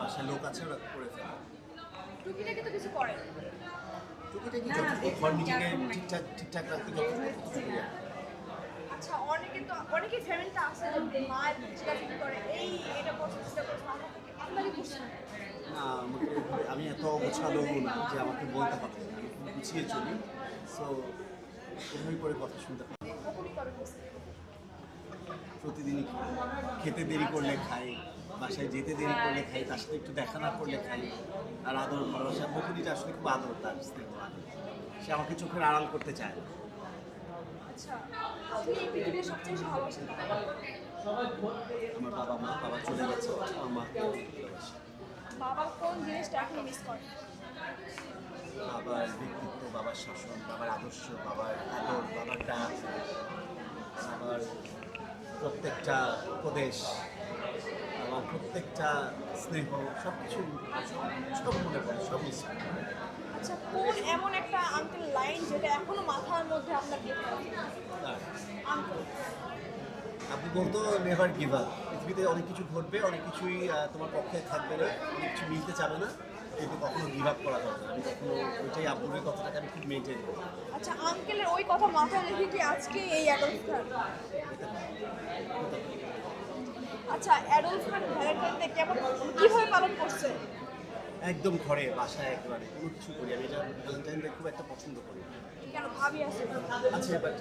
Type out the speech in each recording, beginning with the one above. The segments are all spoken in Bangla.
বাসায় লোক আছে ওরা করে ফেলে। টুকিটাকি তো কিছু করে। টুকিটাকি যতটুকু ঘর নিজেকে ঠিকঠাক রাখতে যতটুকু করি আর কি। আচ্ছা অনেকেই ফ্যামিলিতে আছে যে মায়ের চিকাচিকি করে এই এটা করছে সেটা করছে আপনাকে করছে না। না আমি এত গোছালো না যে আমাকে বলতে হবে, আমি খুব গুছিয়ে চলি। সো এভাবে করে কথা শুনতে পারি। কখনই করে করছে। প্রতিদিনই খেতে দেরি করলে খাই, বাসায় যেতে দেরি করলে খাই, তার সাথে একটু দেখা না করলে খাই। আর আদর ভালোবাসা বকুনিটা আসলে খুব আদর, তার স্নেহ আদর। সে আমাকে চোখের আড়াল করতে চায় না। আচ্ছা আপনি এই পৃথিবীর সবচেয়ে বেশি ভালোবাসেন কাকে? আমার বাবা চলে গেছে, আমার মাকে ভালোবাসি। বাবার কোন জিনিসটা আপনি মিস করেন? বাবার ব্যক্তিত্ব, বাবার শাসন, বাবার আদর্শ, বাবার আদর, বাবার ডাক, বাবার প্রত্যেকটা উপদেশ, আমার প্রত্যেকটা স্নেহ, সব কিছু সব মনে পড়ে, সব মিস করি। আচ্ছা কোন এমন একটা আঙ্কেল লাইন যেটা এখনো মাথার মধ্যে আপনার গেঁথে আছে? আর আঙ্কেল আপনি বলতো নেভার গিভ আপ। পৃথিবীতে অনেক কিছু ঘটবে, অনেক কিছুই তোমার পক্ষে থাকবে না, অনেক কিছু মিলতে চাবে না, কিন্তু কখনো গিভ আপ করা যাবে না। আমি কখনো ওইটাই আব্বুরের কথাটাকে আমি খুব মেনটেন করি। আচ্ছা আঙ্কেলের ওই কথা মাথায় রেখে কি আজকে এই অ্যাডলফ খান? আচ্ছা অ্যাডলফ খান ভ্যালেন্টাইন ডে কেমন কিভাবে পালন করছে? একদম ঘরে বাসায় একেবারে কোনো কিছু করি আমি, এটা ভ্যালেন্টাইন ডে খুব একটা পছন্দ করি। কেন ভাবি আছে? আছে বাট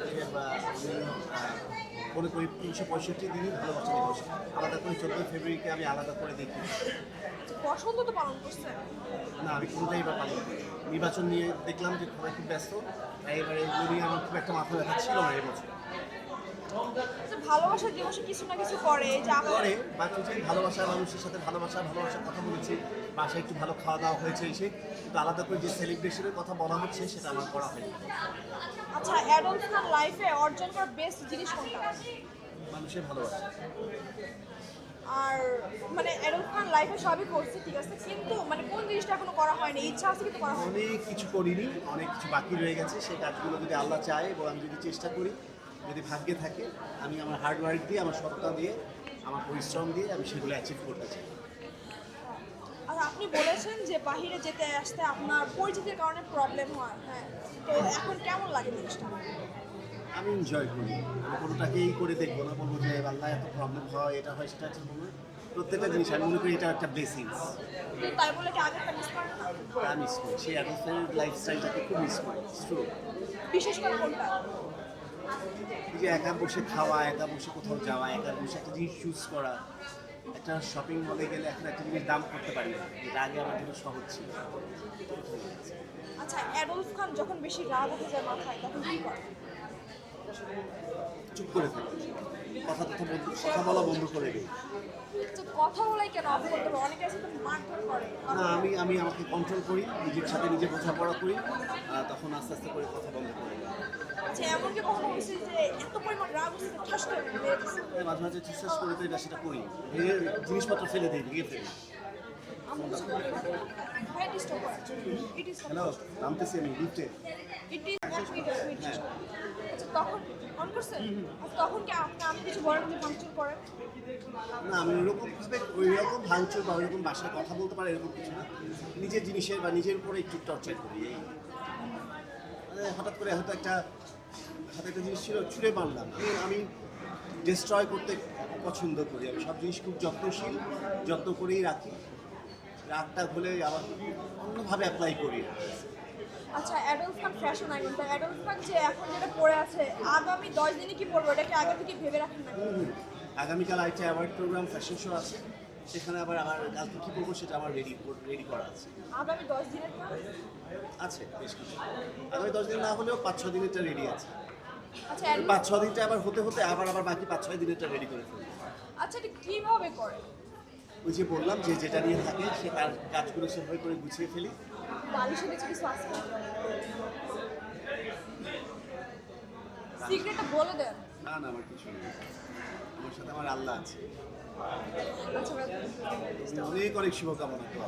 মনে করি 365 দিনই ভালোবাসা দিবস। আলাদা করে 14 ফেব্রুয়ারিকে আমি আলাদা করে দেখি পছন্দ তো পালন করছে। না, আমি কোনোটাই বা পালন করি না। নির্বাচন নিয়ে দেখলাম যে সবাই খুব ব্যস্ত, তাই এবারে এগুলো নিয়ে আমার খুব একটা মাথা ব্যথা ছিল না এবছর। আচ্ছা, ভালোবাসার দিবসে কিছু না কিছু করে যে পরে বাকি যে ভালোবাসা, মানুষের সাথে ভালোবাসার কথা বলেছি, বাসায় একটু ভালো খাওয়া দাওয়া হয়েছে এসে, কিন্তু আলাদা করে যে সেলিব্রেশনের কথা বলা হচ্ছে সেটা আমার করা হয়নি। আচ্ছা অ্যাডলফ খান লাইফে অর্জন করা বেস্ট জিনিস কোনটা? মানুষের ভালোবাসা। আর মানে অ্যাডলফ খান লাইফে সবই করছে ঠিক আছে, কিন্তু মানে কোন জিনিসটা এখনো করা হয়নি, ইচ্ছা আছে কিন্তু করা হয়নি? অনেক কিছু করিনি, অনেক কিছু বাকি রয়ে গেছে। সেই কাজগুলো যদি আল্লাহ চায় এবং আমি যদি চেষ্টা করি, যদি ভাগ্যে থাকে, আমি আমার হার্ড ওয়ার্ক দিয়ে, আমার সত্তা দিয়ে, আমার পরিশ্রম দিয়ে আমি সেগুলো অ্যাচিভ করতে চাই। আর আপনি বলেছেন যে বাইরে যেতে আসতে আপনার পরিচিতির কারণে প্রবলেম হয়, হ্যাঁ, তো এখন কেমন লাগে জিনিসটা? আমি এনজয় করি, আমি কোনোটাকেই করে দেখবো না, বলবো যে আল্লাহ এত প্রবলেম হয়, এটা হয়, সেটা হচ্ছে বলবো না। প্রত্যেকটা জিনিস আমি মনে করি এটা একটা ব্লেসিংস। কিন্তু তাই বলে কি আগেরটা মিস করেন না? আমি মিস করি সেই অ্যাডলফের লাইফস্টাইলটাকে খুব মিস করি। ট্রু। বিশেষ করে কোনটা? এই যে একা বসে খাওয়া, একা বসে কোথাও যাওয়া, একা বসে একটা জিনিস চুজ করা, একটা শপিং মলে গেলে এখন একটা জিনিস দাম করতে পারি না, যেটা আগে আমার জন্য সহজ ছিল। আচ্ছা অ্যাডলফ খান যখন বেশি রাগ উঠে যায় মাথায় তখন কি করে? চুপ করে থাকি, কথা বলা বন্ধ করে দিই। তো কথা বলাই কেন অফ করতে হবে? অনেকে আছে তো মারধর করে। না, আমি আমাকে কন্ট্রোল করি, নিজের সাথে নিজে বোঝাপড়া করি, তখন আস্তে আস্তে করে কথা বন্ধ করি। আচ্ছা এমন কি কখনো হয়েছে যে এত পরিমাণ রাগ হচ্ছে যে ঠাস করে মেরে দিচ্ছে? মাঝে মাঝে বিশ্বাস করে তো এটা সেটা করি, ভেঙে জিনিসপত্র ফেলে দিই, ভেঙে ফেলি। আমি কিছু বলি না। ভাই ডিস্টার্ব করে। ইট ইজ হ্যালো, নামতেছি আমি লিফটে। ইট ইজ এক মিনিট আচ্ছা তখন অন করছেন? আচ্ছা, তখন কি আমি কিছু বলেন যে ফাংশন করেন? না, আমি ওইরকম ভাঙচুর বা ওইরকম বাসায় কথা বলতে পারে এরকম কিছু না। নিজের জিনিসের বা নিজের উপরে একটু টর্চার করি, এই মানে হঠাৎ করে হয়তো হাতে একটা জিনিস ছিল, ছুঁড়ে মারলাম। আমি ডিস্ট্রয় করতে পছন্দ করি, আমি সব জিনিস খুব যত্নশীল, যত্ন করেই রাখি। রাগটা হলে আবার অন্যভাবে অ্যাপ্লাই করি। আচ্ছা অ্যাডলফ খান ফ্যাশন আইকন, তো অ্যাডলফ খান যে এখন যেটা পরে আছে আগামী 10 দিনে কি পরবো এটা কি আগে থেকে ভেবে রাখেন না? আগামীকাল একটা অ্যাওয়ার্ড প্রোগ্রাম, ফ্যাশন শো আছে, সেখানে আবার আমার কালকে কী করবো সেটা আমার রেডি করা আছে। আগামী 10 দিনের না? আছে বেশ কিছু, আগামী 10 দিন না হলেও 5-6 দিনেরটা রেডি আছে। আচ্ছা 5-6 দিনটা আবার হতে আবার বাকি 5-6 দিনেরটা রেডি করে ফেলবো। আচ্ছা এটা কিভাবে করে? ওই যে বললাম যে যেটা নিয়ে থাকে সে তার কাজগুলো সেভাবে করে গুছিয়ে ফেলি। বালিশে বেঁচে কিছু আছে? সিক্রেটটা বলে দেন। না না, আমার কিছু নেই, আমার সাথে আমার আল্লাহ আছে। আচ্ছা অনেক অনেক শুভকামনা তো।